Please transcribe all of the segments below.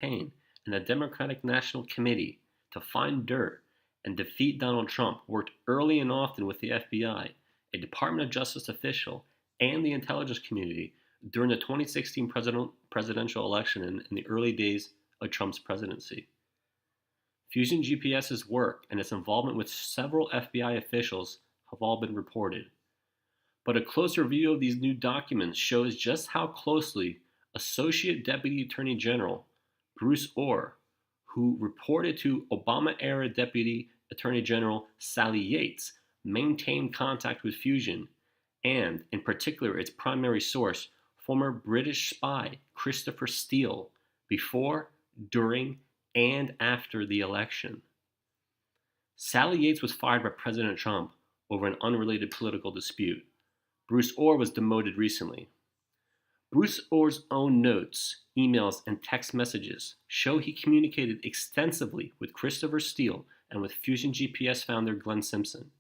campaign and the Democratic National Committee to find dirt and defeat Donald Trump worked early and often with the FBI, a Department of Justice official, and the intelligence community during the 2016 presidential election and in the early days of Trump's presidency. Fusion GPS's work and its involvement with several FBI officials have all been reported. But a closer view of these new documents shows just how closely Associate Deputy Attorney General Bruce Orr, who reported to Obama-era Deputy Attorney General Sally Yates, maintained contact with Fusion, and, in particular, its primary source, former British spy Christopher Steele, before, during, and after the election. Sally Yates was fired by President Trump over an unrelated political dispute. Bruce Orr was demoted recently. Bruce Orr's own notes, emails, and text messages show he communicated extensively with Christopher Steele and with Fusion GPS founder Glenn Simpson.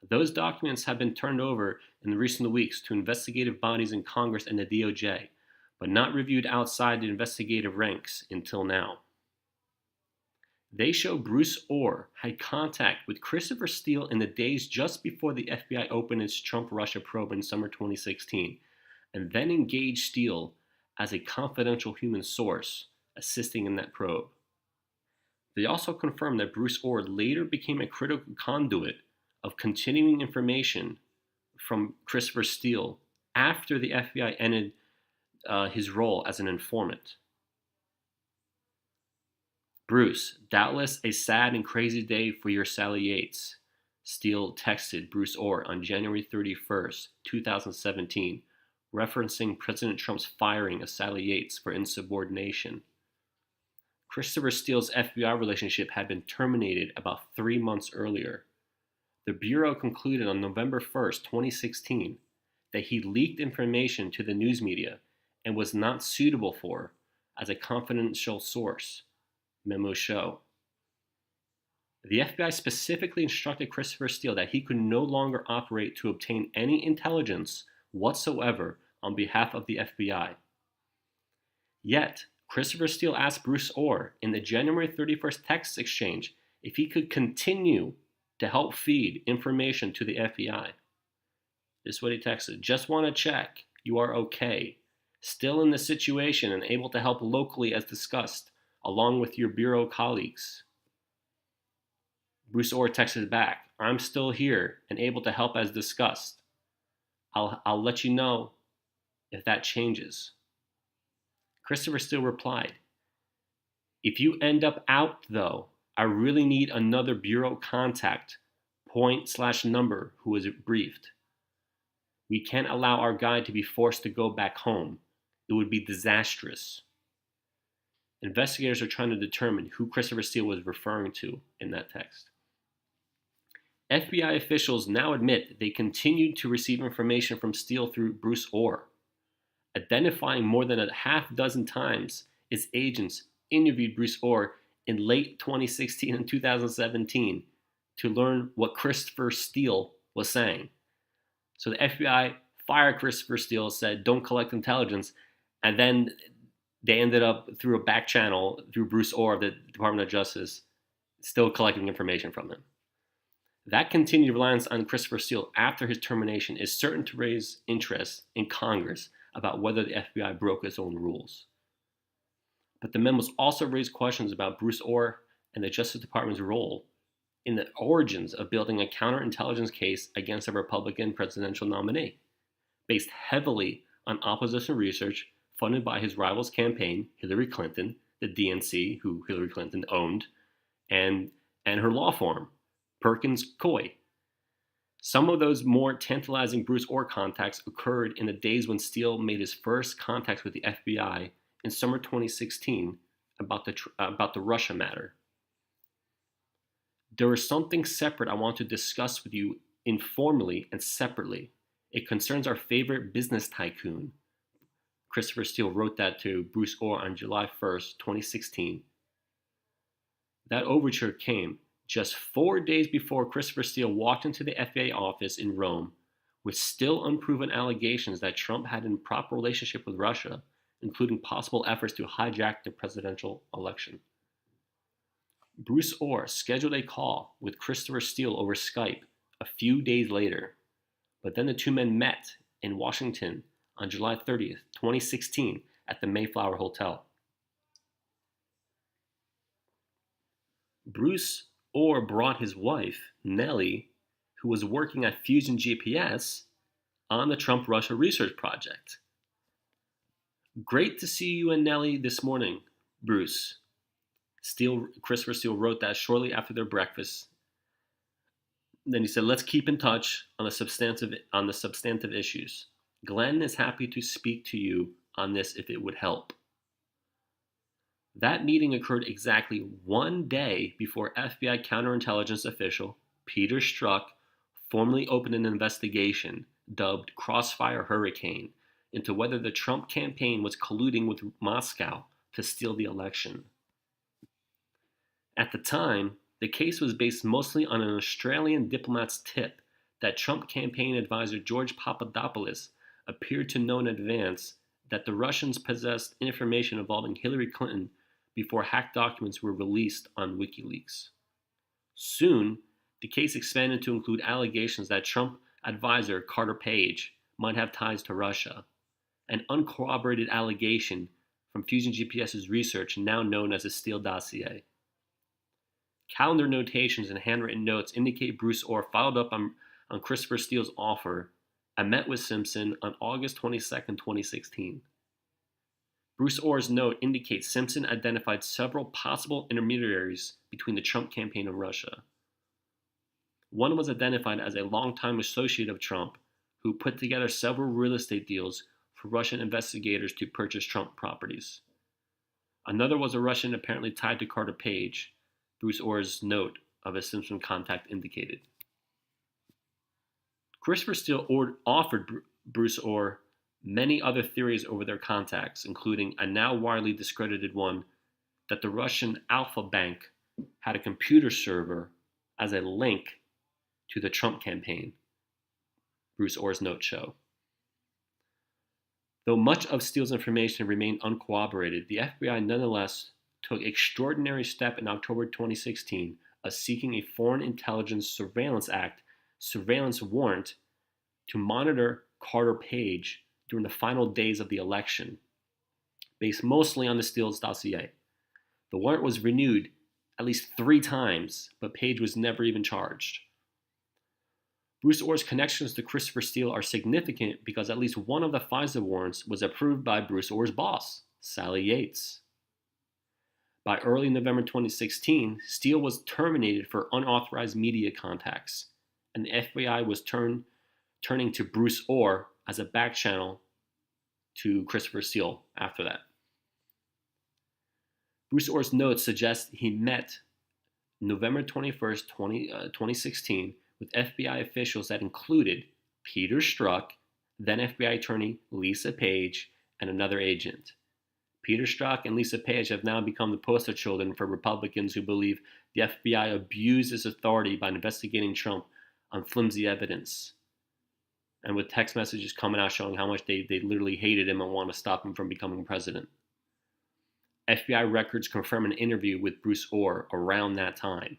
Those documents have been turned over in recent weeks to investigative bodies in Congress and the DOJ, but not reviewed outside the investigative ranks until now. They show Bruce Orr had contact with Christopher Steele in the days just before the FBI opened its Trump-Russia probe in summer 2016, and then engaged Steele as a confidential human source, assisting in that probe. They also confirmed that Bruce Orr later became a critical conduit of continuing information from Christopher Steele after the FBI ended his role as an informant. Bruce, doubtless a sad and crazy day for your Sally Yates, Steele texted Bruce Orr on January 31st, 2017, referencing President Trump's firing of Sally Yates for insubordination. Christopher Steele's FBI relationship had been terminated about 3 months earlier. The Bureau concluded on November 1st, 2016, that he leaked information to the news media and was not suitable for as a confidential source, memos show. The FBI specifically instructed Christopher Steele that he could no longer operate to obtain any intelligence whatsoever on behalf of the FBI. Yet, Christopher Steele asked Bruce Orr in the January 31st text exchange if he could continue to help feed information to the FBI. This is what he texted. Just want to check you are okay, still in the situation and able to help locally as discussed, along with your Bureau colleagues. Bruce Orr texted back, I'm still here and able to help as discussed. I'll let you know if that changes. Christopher Steele replied, if you end up out though, I really need another Bureau contact, point/number, who is briefed. We can't allow our guy to be forced to go back home. It would be disastrous. Investigators are trying to determine who Christopher Steele was referring to in that text. FBI officials now admit they continued to receive information from Steele through Bruce Orr, identifying more than a half dozen times its agents interviewed Bruce Orr in late 2016 and 2017 to learn what Christopher Steele was saying. So the FBI fired Christopher Steele, said don't collect intelligence, and then they ended up through a back channel through Bruce Orr of the Department of Justice still collecting information from him. That continued reliance on Christopher Steele after his termination is certain to raise interest in Congress about whether the FBI broke its own rules. But the memos also raised questions about Bruce Orr and the Justice Department's role in the origins of building a counterintelligence case against a Republican presidential nominee, based heavily on opposition research funded by his rival's campaign, Hillary Clinton, the DNC, who Hillary Clinton owned, and her law firm, Perkins Coie. Some of those more tantalizing Bruce Orr contacts occurred in the days when Steele made his first contacts with the FBI in summer 2016 about the Russia matter. There is something separate I want to discuss with you informally and separately. It concerns our favorite business tycoon. Christopher Steele wrote that to Bruce Orr on July 1st, 2016. That overture came just 4 days before Christopher Steele walked into the FBI office in Rome with still unproven allegations that Trump had an improper relationship with Russia including possible efforts to hijack the presidential election. Bruce Orr scheduled a call with Christopher Steele over Skype a few days later, but then the two men met in Washington on July 30th, 2016 at the Mayflower Hotel. Bruce Orr brought his wife, Nellie, who was working at Fusion GPS, on the Trump-Russia research project. "Great to see you and Nellie this morning, Bruce." Christopher Steele wrote that shortly after their breakfast. Then he said, "Let's keep in touch on the substantive issues. Glenn is happy to speak to you on this if it would help." That meeting occurred exactly 1 day before FBI counterintelligence official Peter Strzok formally opened an investigation dubbed Crossfire Hurricane into whether the Trump campaign was colluding with Moscow to steal the election. At the time, the case was based mostly on an Australian diplomat's tip that Trump campaign advisor George Papadopoulos appeared to know in advance that the Russians possessed information involving Hillary Clinton before hacked documents were released on WikiLeaks. Soon, the case expanded to include allegations that Trump advisor Carter Page might have ties to Russia, an uncorroborated allegation from Fusion GPS's research now known as the Steele dossier. Calendar notations and handwritten notes indicate Bruce Orr followed up on Christopher Steele's offer and met with Simpson on August 22, 2016. Bruce Orr's note indicates Simpson identified several possible intermediaries between the Trump campaign and Russia. One was identified as a longtime associate of Trump who put together several real estate deals for Russian investigators to purchase Trump properties. Another was a Russian apparently tied to Carter Page, Bruce Orr's note of a Simpson contact indicated. Christopher Steele offered Bruce Orr many other theories over their contacts, including a now widely discredited one that the Russian Alpha Bank had a computer server as a link to the Trump campaign, Bruce Orr's notes show. Though much of Steele's information remained uncorroborated, the FBI nonetheless took extraordinary step in October 2016 of seeking a Foreign Intelligence Surveillance Act surveillance warrant to monitor Carter Page during the final days of the election, based mostly on the Steele's dossier. The warrant was renewed at least 3 times, but Page was never even charged. Bruce Orr's connections to Christopher Steele are significant because at least one of the FISA warrants was approved by Bruce Orr's boss, Sally Yates. By early November 2016, Steele was terminated for unauthorized media contacts, and the FBI was turning to Bruce Orr as a back channel to Christopher Steele after that. Bruce Orr's notes suggest he met November 21st, 2016 with FBI officials that included Peter Strzok, then FBI attorney Lisa Page, and another agent. Peter Strzok and Lisa Page have now become the poster children for Republicans who believe the FBI abused its authority by investigating Trump on flimsy evidence, and with text messages coming out showing how much they literally hated him and want to stop him from becoming president. FBI records confirm an interview with Bruce Orr around that time.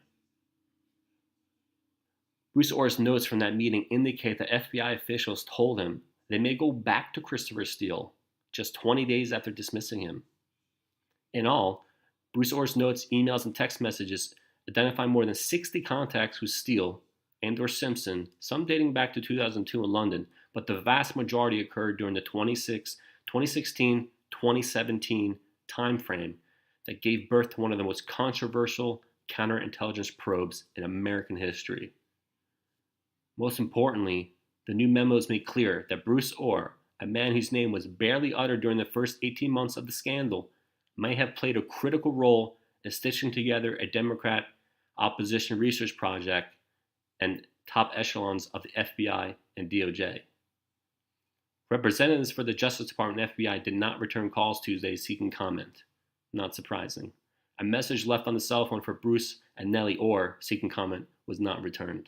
Bruce Orr's notes from that meeting indicate that FBI officials told him they may go back to Christopher Steele just 20 days after dismissing him. In all, Bruce Orr's notes, emails, and text messages identify more than 60 contacts with Steele and/or Simpson, some dating back to 2002 in London, but the vast majority occurred during the 2016-2017 timeframe that gave birth to one of the most controversial counterintelligence probes in American history. Most importantly, the new memos made clear that Bruce Orr, a man whose name was barely uttered during the first 18 months of the scandal, may have played a critical role in stitching together a Democrat opposition research project and top echelons of the FBI and DOJ. Representatives for the Justice Department and FBI did not return calls Tuesday seeking comment. Not surprising. A message left on the cell phone for Bruce and Nellie Orr seeking comment was not returned.